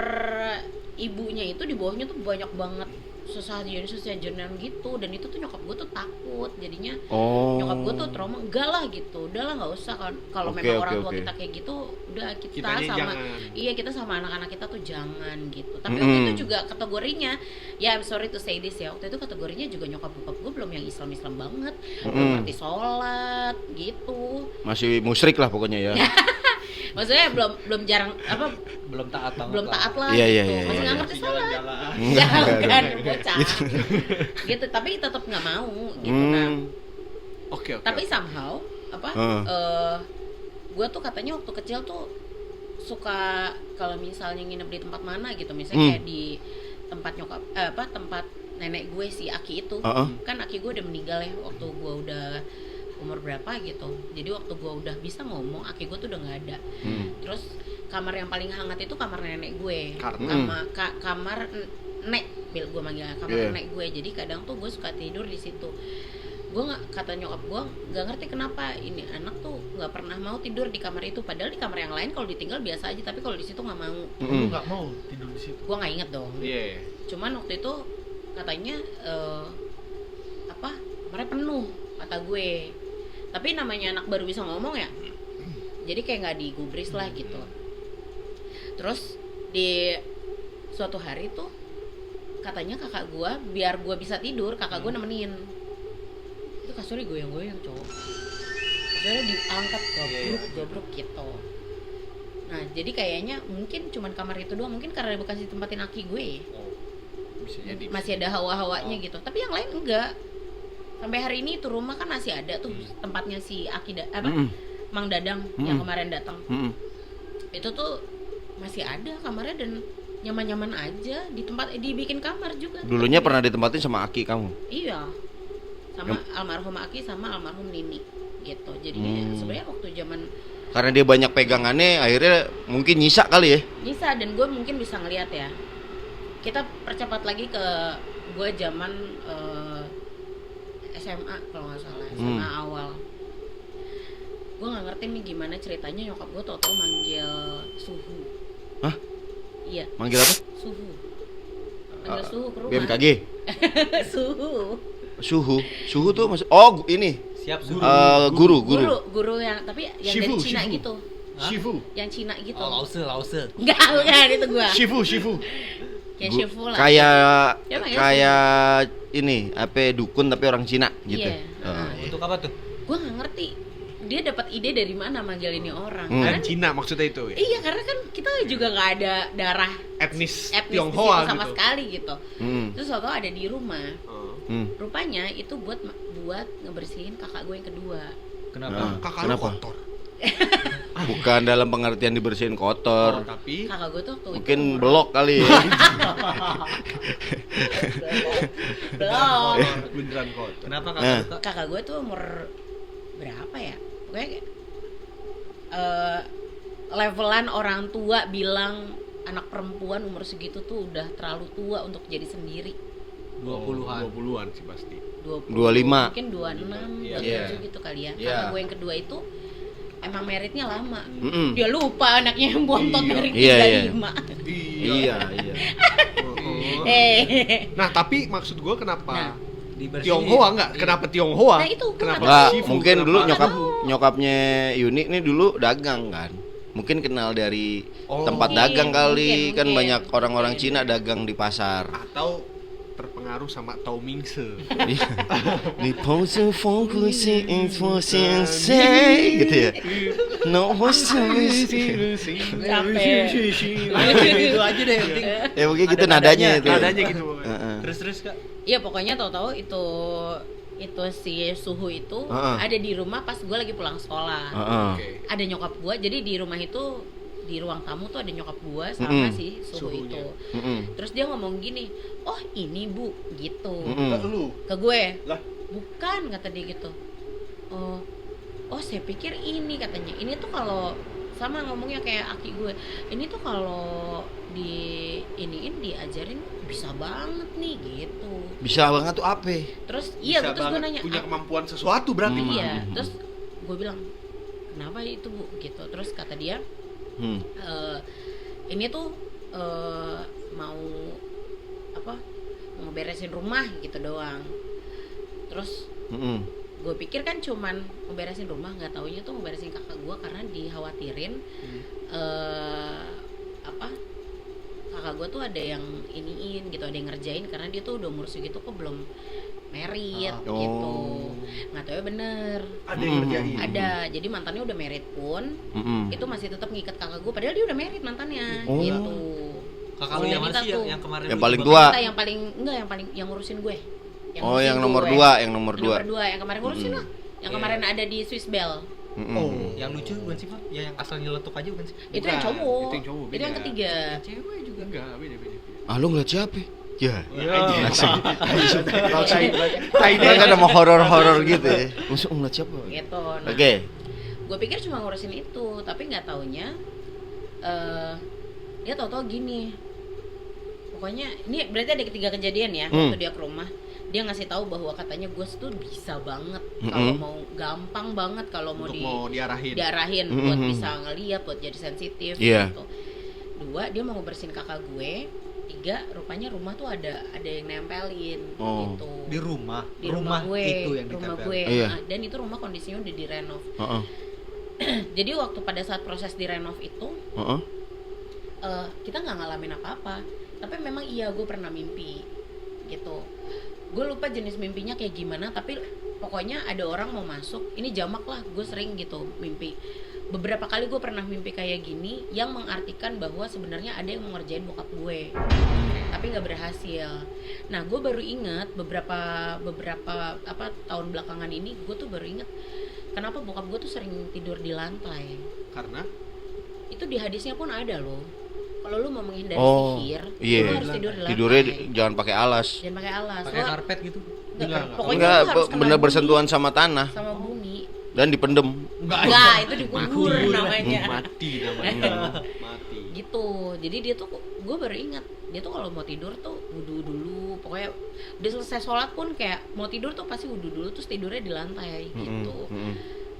ibunya itu di bawahnya tuh banyak banget sesajen gitu, dan itu tuh nyokap gue tuh takut, jadinya Oh. nyokap gue tuh trauma. Enggak lah gitu, udahlah nggak usah, kalau Oke, memang oke, orang tua oke. kita kayak gitu udah kita Kitanya sama jangan. iya kita sama anak-anak kita tuh jangan gitu. Tapi waktu itu juga kategorinya ya, I'm sorry to say this ya, waktu itu kategorinya juga nyokap bokap gue belum yang Islam banget, belum ngerti sholat gitu, Masih musyrik lah pokoknya ya. maksudnya belum jarang apa, Belum taat banget. belum taat lah Iya, iya, gitu, iya, masih iya. nggak ngerti sholat. Enggak, Jangan enggak. bocah gitu, tapi tetap nggak mau gitu. Nah, Oke. tapi somehow apa gue tuh katanya waktu kecil tuh suka kalau misalnya nginep di tempat mana gitu, misalnya kayak di tempat nyokap tempat nenek gue si Aki itu. Kan Aki gue udah meninggal ya waktu gue udah umur berapa gitu, jadi waktu gue udah bisa ngomong Aki gue tuh udah nggak ada. Terus kamar yang paling hangat itu kamar nenek gue, kamar nek gue manggilnya kamar nenek gue. Jadi kadang tuh gue suka tidur di situ. Gue nggak, kata nyokap gue nggak ngerti kenapa ini anak tuh nggak pernah mau tidur di kamar itu, padahal di kamar yang lain kalau ditinggal biasa aja, tapi kalau di situ nggak mau. Lu nggak mau tidur di situ. Gue nggak inget dong. Iya. Cuman waktu itu katanya kamarnya penuh kata gue, tapi namanya anak baru bisa ngomong ya, jadi kayak nggak digubris lah gitu. Terus di suatu hari tuh katanya kakak gue, biar gue bisa tidur, kakak gue nemenin. Itu kasurnya goyang-goyang cowok, kasurnya diangkat gabruk gitu. Nah jadi kayaknya mungkin cuman kamar itu doang, mungkin karena bekas ditempatin Aki gue Bisa jadi. masih ada hawa-hawanya gitu, tapi yang lain enggak. Sampai hari ini itu rumah kan masih ada tuh tempatnya si Aki Mang Dadang yang kemarin datang. Itu tuh masih ada kamarnya dan nyaman-nyaman aja, dibikin kamar juga. Dulunya pernah ditempatin sama Aki kamu? Iya. Sama almarhum Aki sama almarhum Nini gitu. Jadi sebenarnya waktu zaman Karena dia banyak pegangannya, akhirnya mungkin nyisa kali ya. bisa, dan gue mungkin bisa ngelihat ya. Kita percepat lagi ke gue zaman SMA kalau nggak salah, SMA awal. Gue nggak ngerti nih gimana ceritanya nyokap gue tau-tau manggil suhu. Hah? Iya, Manggil apa? suhu. manggil suhu ke rumah. BMKG. Suhu. Suhu tuh maksud ini Siap suhu. Guru yang tapi yang Shifu, dari Cina Shifu. gitu. Shifu. Yang Cina gitu. Oh, lause. Enggak, bukan itu gua. Shifu. Kayak Shifu lah. Kayak ini apa dukun tapi orang Cina gitu. Iya. Untuk apa tuh? Gua nggak ngerti dia dapat ide dari mana manggil ini orang. Hmm. Karena Dan Cina maksudnya itu ya. iya, karena kan kita juga nggak ada darah Etnis di Tionghoa situ sama gitu. sekali gitu. Hmm. Terus waktu ada di rumah, Oh. rupanya itu buat ngebersihin kakak gue yang kedua. Kenapa? Kakak lu Kenapa? kotor. Bukan dalam pengertian dibersihin kotor. Tapi Kakak gue tuh waktu itu Mungkin umur- belok kali ya. belum. beneran kotor. Kenapa Nah. kakak suka? Kakak gue tuh umur berapa ya? Pokoknya kayak, levelan orang tua bilang anak perempuan umur segitu tuh udah terlalu tua untuk jadi sendiri. 20-an. 20-an sih pasti. 25. Mungkin 26, Iya. 27 gitu kali ya. Iya. Kakak gue yang kedua itu emang meritnya lama. Mm-mm. Dia lupa anaknya yang bontot Iya. dari Iya, 35. Iya. Nah, tapi maksud gua kenapa Nah. Dibersihin. Tionghoa enggak? Kenapa Tionghoa? Nah, itu gua kenapa nggak Enggak, Shifu? mungkin Kenapa? dulu Nggak nyokapnya Yuni nih dulu dagang kan. Mungkin kenal dari Oh. tempat Mungkin, dagang kali, kan mungkin. banyak orang-orang Mungkin. Cina dagang di pasar. Atau terpengaruh sama Tao Mingse. Nippon se fong ku si in fo xian sei gitu ya. No was Itu aja deh yang penting. Ya mungkin gitu Ada nadanya itu. Nadanya gitu pokoknya. Heeh. Terus Kak. Iya, pokoknya tahu-tahu itu si Suhu itu Heeh. ada di rumah pas gue lagi pulang sekolah. Heeh. Oke. Ada nyokap gue, jadi di rumah itu di ruang tamu tuh ada nyokap gue sama Mm-mm. si Suhu Suhunya. itu. Mm-mm. Terus dia ngomong gini, "Oh, ini Bu," gitu. Mm-mm. Lu Ke gue. lah. Bukan, kata dia gitu. Oh, saya pikir ini, katanya. Ini tuh kalau sama ngomongnya kayak aki gue. Ini tuh kalau di iniin diajarin bisa banget nih gitu. Bisa banget tuh apa? Terus iya, bisa terus gue banget nanya, punya "Ah, kemampuan sesuatu berarti. Hmm. iya." Terus gue bilang, "Kenapa itu, Bu?" gitu. Terus kata dia, Hmm. ini tuh mau apa? Mau beresin rumah gitu doang. Terus Mm-mm. gue pikir kan cuman ngeberesin rumah, nggak taunya tuh ngeberesin kakak gue karena dikhawatirin apa kakak gue tuh ada yang iniin gitu, ada yang ngerjain karena dia tuh udah umur segitu kok belum merit Oh. gitu. Nggak tahu ya bener. Ada yang ngerjain. Ada, jadi mantannya udah merit pun Mm-mm. itu masih tetap ngikat kakak gue padahal dia udah merit mantannya Oh. gitu. Kakak lu Gue yang mana minta sih tuh. yang kemarin Yang lu paling jemput? tua. Minta yang paling yang ngurusin gue. Oh, ngurusin yang nomor gue. 2, yang nomor 2. Nomor 2 yang kemarin ngurusin Mm-mm. lah. Yang Iya. kemarin ada di Swiss Bell. Oh. Yang lucu bukan sih, Pak? Ya yang asal nyeletuk aja bukan sih? Itu Bukan, yang cowok. itu yang cowok, Itu yang beda. ketiga. Cewek juga. Enggak, beda. Ah, lu ngeliat siapa? Ya. Langsung. Ini kan mau horor-horor gitu ya. Maksud ngeliat siapa? Gitu. Nah, Oke. gue pikir cuma ngurusin itu, tapi nggak taunya dia tahu-tahu gini. Pokoknya ini berarti ada ketiga kejadian ya waktu dia ke rumah. Dia ngasih tahu bahwa katanya gue tuh bisa banget kalau mau gampang banget kalau mau Untuk mau diarahin. buat bisa ngeliat, buat jadi sensitif Iya. gitu. 2, dia mau ngebersihin kakak gue. 3, rupanya rumah tuh ada yang nempelin Oh. gitu. Di rumah. Di rumah gue, itu yang rumah ditempel. gue. Iya. Nah, dan itu rumah kondisinya udah direnov. Heeh. Jadi waktu pada saat proses direnov itu Heeh. kita nggak ngalamin apa-apa, tapi memang iya gue pernah mimpi gitu. Gue lupa jenis mimpinya kayak gimana, tapi pokoknya ada orang mau masuk. Ini jamak lah, gue sering gitu mimpi. Beberapa kali gue pernah mimpi kayak gini yang mengartikan bahwa sebenarnya ada yang mau ngerjain bokap gue, tapi nggak berhasil. Nah, gue baru ingat beberapa tahun belakangan ini gue tuh baru ingat kenapa bokap gue tuh sering tidur di lantai. Karena Itu di hadisnya pun ada loh. Kalau lu mau menghindari Oh, sihir, iya. lu harus tidur di lantai. Tidurnya jangan pakai alas. Jangan pakai alas. Pakai Lu- karpet gitu. Enggak, Enggak. pokoknya Enggak, lu harus kena bener bumi, bersentuhan sama tanah sama bumi. dan dipendem. Enggak, itu dikubur namanya. mati namanya. Mati. Gitu. Jadi dia tuh, gue baru ingat, dia tuh kalau mau tidur tuh wudu dulu. Pokoknya udah selesai sholat pun kayak mau tidur tuh pasti wudu dulu terus tidurnya di lantai gitu.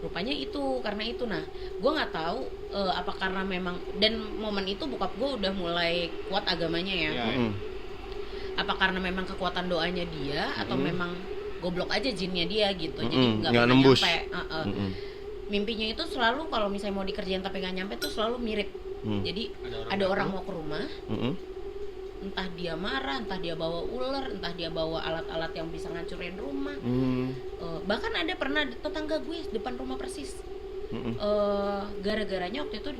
Rupanya itu karena itu. Nah, gue nggak tahu apa karena memang, dan momen itu bokap gue udah mulai kuat agamanya ya. Ya, Mm-mm. apa karena memang kekuatan doanya dia atau memang goblok aja jinnya dia gitu. Jadi nggak nggak pernah nembus. nyampe. Mimpinya itu selalu kalau misalnya mau dikerjain tapi nggak nyampe tuh selalu mirip. Jadi ada orang mau ke rumah, entah dia marah, entah dia bawa ular, entah dia bawa alat-alat yang bisa ngancurin rumah. Bahkan ada pernah tetangga gue depan rumah persis. Gara-garanya waktu itu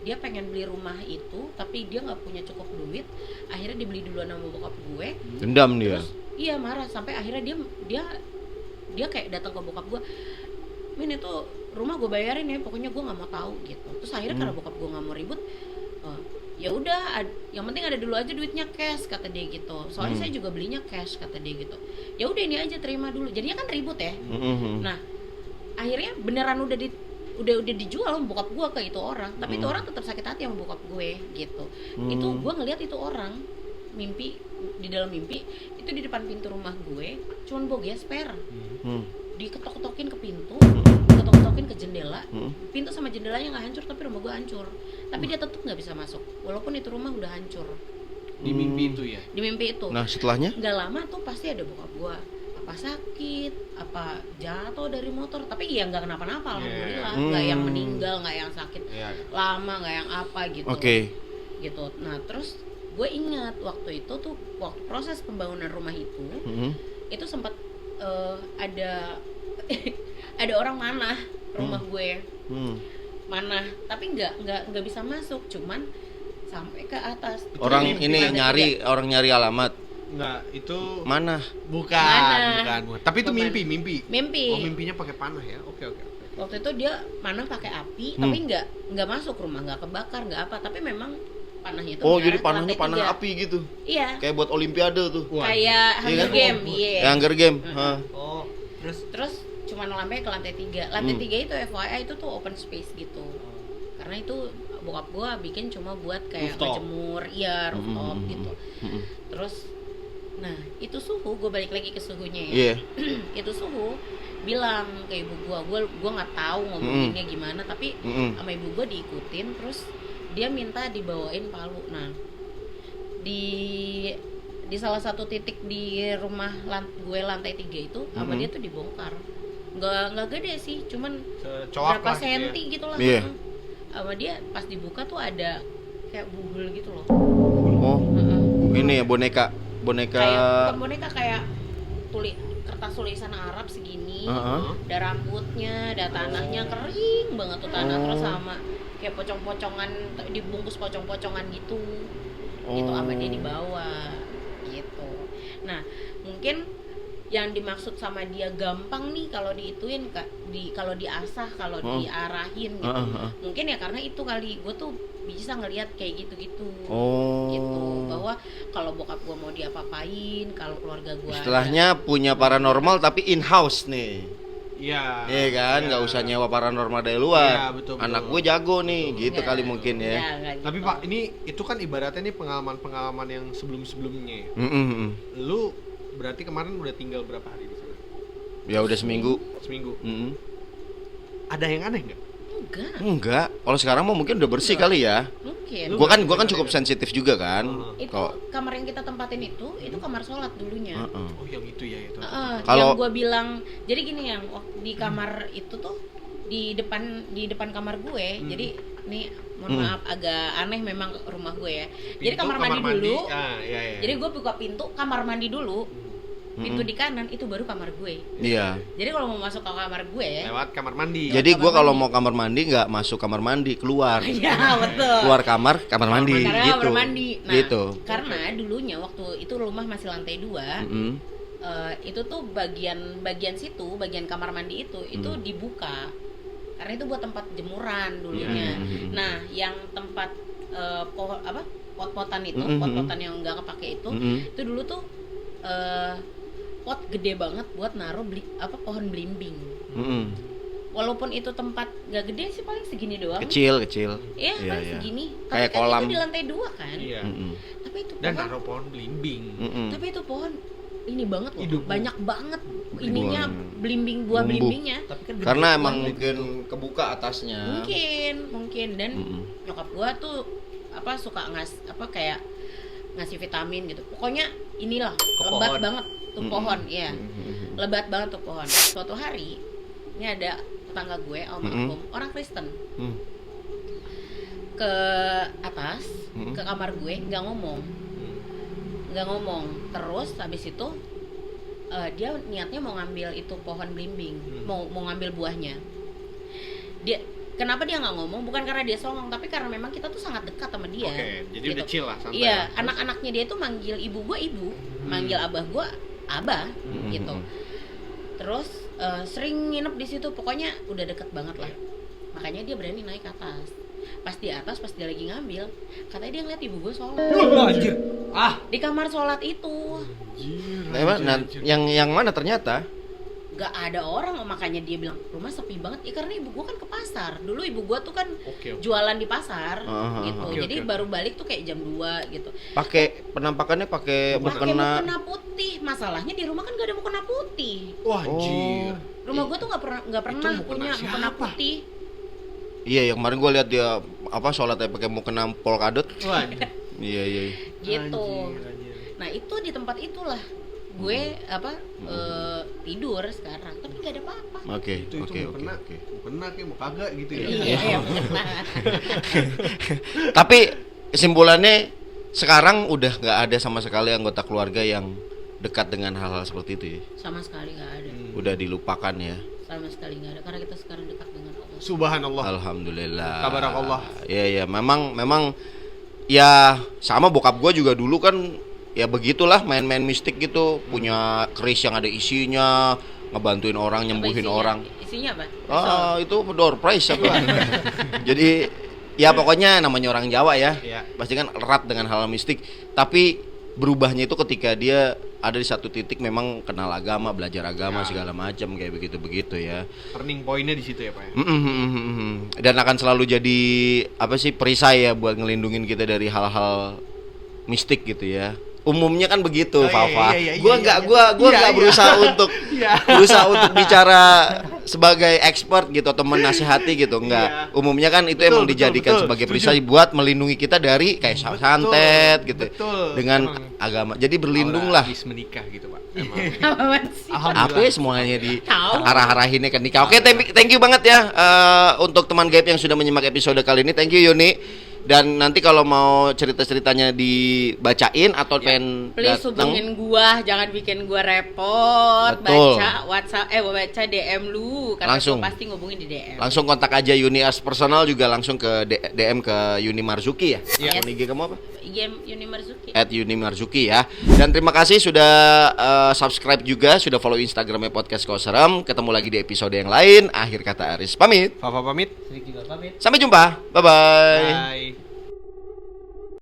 dia pengen beli rumah itu tapi dia nggak punya cukup duit, akhirnya dibeli duluan sama bokap gue. Dendam dia. Terus iya marah sampai akhirnya dia kayak datang ke bokap gue, Min itu rumah gue bayarin ya, pokoknya gue nggak mau tahu gitu. Terus akhirnya karena bokap gue nggak mau ribut, ya udah yang penting ada dulu aja duitnya cash kata dia gitu, soalnya saya juga belinya cash kata dia gitu. Ya udah ini aja terima dulu, jadinya kan ribut ya. Nah akhirnya beneran udah dijual sama bokap gue ke itu orang, tapi itu orang tetap sakit hati sama bokap gue gitu. Itu gue ngeliat itu orang mimpi, di dalam mimpi itu di depan pintu rumah gue cuman bawa gesper, diketok-ketokin ke pintu, diketok-ketokin ke jendela, pintu sama jendelanya nggak hancur tapi rumah gue hancur, tapi dia tetap nggak bisa masuk walaupun itu rumah udah hancur Di mimpi itu ya. di mimpi itu. Nah setelahnya Nggak lama tuh pasti ada bokap gue apa sakit, apa jatuh dari motor, tapi ya nggak kenapa-napa alhamdulillah, nggak yang meninggal, nggak yang sakit lama, nggak yang apa gitu. Gitu. Nah terus gue ingat waktu itu tuh waktu proses pembangunan rumah itu sempat ada ada orang manah rumah gue, manah tapi nggak bisa masuk, cuman sampai ke atas. orang Itu ini lantai nyari 3. orang nyari alamat Enggak, itu mana? bukan. Tapi itu Bukan. mimpi. Mimpi. Oh, mimpinya pakai panah ya. Oke. Waktu itu dia manah pakai api, tapi nggak masuk rumah, nggak kebakar, nggak apa, tapi memang panahnya itu Oh mengarah jadi ke panahnya lantai panah 3. api gitu, Iya. kayak buat olimpiade tuh. Kayak Hunger kan? Game, iya. Hunger Game. Oh, Terus cuma lampai ke lantai 3. Lantai 3 itu FYI itu tuh open space gitu. Karena itu bokap gua bikin cuma buat kayak Rooftop. ngejemur, iya rooftop gitu. Terus nah, itu suhu, gue balik lagi ke suhunya ya. Iya. Itu suhu bilang ke ibu gua nggak tahu ngomonginnya gimana, tapi sama ibu gua diikutin, terus dia minta dibawain palu. Nah, di salah satu titik di rumah gue lantai 3 itu sama dia tuh dibongkar. Nggak gede sih, cuman Coak berapa lah senti gitu lah. Iya. Sama dia pas dibuka tuh ada kayak bubul gitu loh. Oh ini ya boneka Kayak bukan boneka, kayak kertas tulisan Arab segini. Ada rambutnya, ada tanahnya kering banget tuh tanah, terus sama kayak pocong-pocongan, dibungkus pocong-pocongan gitu. Itu sama dia dibawa gitu. Nah mungkin yang dimaksud sama dia gampang nih kalau diituin kalau diasah, kalau diarahin gitu. Mungkin ya karena itu kali gue tuh bisa ngelihat kayak gitu-gitu. Gitu. Bahwa kalau bokap gue mau diapa-apain, kalau keluarga gue istilahnya punya paranormal tapi in house nih. Iya. Iya kan, nggak usah nyewa paranormal dari luar. Iya, betul. Anak gue jago nih, gitu kali mungkin ya. Gitu. Tapi Pak, ini itu kan ibaratnya nih pengalaman yang sebelum-sebelumnya ya. Lu berarti kemarin udah tinggal berapa hari di sana? Ya udah seminggu. Seminggu. Ada yang aneh nggak? Enggak. Kalau sekarang mah mungkin udah bersih kali ya. Mungkin. Gua kan cukup sensitif juga kan. Itu kamar yang kita tempatin itu kamar sholat dulunya. Oh yang itu ya itu. Kalau- Yang gue bilang, jadi gini yang di kamar itu tuh di depan kamar gue. Jadi nih mohon maaf agak aneh memang rumah gue ya. Jadi Pintu, kamar mandi dulu. Iya. Jadi gue buka pintu kamar mandi dulu. Pintu di kanan itu baru kamar gue. Iya. Jadi kalau mau masuk ke kamar gue, Lewat kamar mandi. Jadi kamar gua kalau mandi. mau kamar mandi nggak masuk kamar mandi, keluar. ya betul. Keluar kamar mandi Karena gitu. kamar mandi. Nah, Gitu. karena dulunya waktu itu rumah masih lantai 2. Itu tuh bagian situ, bagian kamar mandi itu dibuka karena itu buat tempat jemuran dulunya. Nah, yang tempat pot-potan itu, pot-potan yang nggak kepake itu dulu tuh pot gede banget buat naruh pohon belimbing. Walaupun itu tempat nggak gede sih, paling segini doang. Kecil. Iya, paling segini. Tapi Kayak kan kolam. itu di lantai 2 kan. Iya. Tapi itu Dan pohon naruh pohon belimbing. Tapi itu pohon ini banget loh, Hidup. banyak banget ininya, buah Numbuh. belimbingnya. Tapi kan Karena gede emang banget. mungkin kebuka atasnya. Mungkin dan nyokap gua tuh suka kayak ngasih vitamin gitu. Pokoknya inilah Ke lebat pohon. banget tuh pohon, ya. Lebat banget tuh pohon. Suatu hari ini ada tetangga gue almarhum orang Kristen ke atas ke kamar gue nggak ngomong terus habis itu dia niatnya mau ngambil itu pohon belimbing mau ngambil buahnya. Kenapa dia nggak ngomong? Bukan karena dia songong, tapi karena memang kita tuh sangat dekat sama dia. Oke, jadi gitu. udah chill lah, santai. Iya, anak-anaknya dia tuh manggil ibu gue ibu, manggil abah gue abah, gitu. Terus sering nginep di situ, pokoknya udah deket banget lah. Makanya dia berani naik ke atas. Pas di atas, pas dia lagi ngambil, katanya dia ngeliat ibu gue sholat. Anjir. Di kamar sholat itu. Yang mana ternyata? Gak ada orang, makanya dia bilang rumah sepi banget. Karena ibu gue kan ke pasar. Dulu ibu gue tuh kan jualan di pasar, gitu. Jadi baru balik tuh kayak jam 2 gitu. Pakai penampakannya pakai mukena putih. Masalahnya di rumah kan gak ada mukena putih. Wah, anjir. Rumah gue tuh nggak pernah mukena punya mukena siapa? putih. Iya, yang kemarin gue lihat dia sholatnya pakai mukena polkadot. Wah. Iya. Gitu. Anjir. Nah itu di tempat itulah gue tidur sekarang, tapi nggak ada apa-apa. Oke. Mau kena kayak mau kagak gitu ya. Iya. Tapi kesimpulannya sekarang udah nggak ada sama sekali anggota keluarga yang dekat dengan hal-hal seperti itu ya. Sama sekali nggak ada. Udah dilupakan ya. Sama sekali nggak ada karena kita sekarang dekat dengan Allah. Subhanallah. Alhamdulillah. Tabarakallah. Iya, memang ya sama bokap gue juga dulu kan ya begitulah main-main mistik gitu, punya keris yang ada isinya, ngebantuin orang, nyembuhin orang. Isinya apa? Itu door prize apa? Jadi ya pokoknya namanya orang Jawa ya. Iya. Pasti kan erat dengan hal mistik, tapi berubahnya itu ketika dia ada di satu titik memang kenal agama, belajar agama segala macam kayak begitu ya. Turning point-nya di situ ya, Pak ya. Dan akan selalu jadi perisai ya buat ngelindungin kita dari hal-hal mistik gitu ya. Umumnya kan begitu, Fafa. Gua nggak berusaha untuk bicara sebagai expert gitu atau menasihati gitu, enggak. Umumnya kan itu emang dijadikan sebagai perisai buat melindungi kita dari kayak santet gitu. Dengan agama. Jadi berlindunglah. Habis menikah gitu, Pak. Emang. Apaan sih? Apa ya semuanya di Tahu. arah-arahinnya ke nikah. Oke, thank you banget ya untuk teman gaib yang sudah menyimak episode kali ini. Thank you Yuni. Dan nanti kalau mau cerita-ceritanya dibacain atau pengen Please datang, hubungin gua, jangan bikin gua repot. Betul. Baca WhatsApp, baca DM lu, karena Langsung. gua pasti ngubungin di DM. langsung kontak aja Yuni as personal, juga langsung ke DM ke Yuni Marzuki ya. Yes. Akun IG kamu apa? Yuni Marzuki. @Yuni Marzuki ya. Dan terima kasih sudah subscribe juga, sudah follow Instagramnya Podcast Koserem. Ketemu lagi di episode yang lain. Akhir kata Aris pamit. Fafa pamit. Sedikit juga pamit. Sampai jumpa. Bye bye. Bye.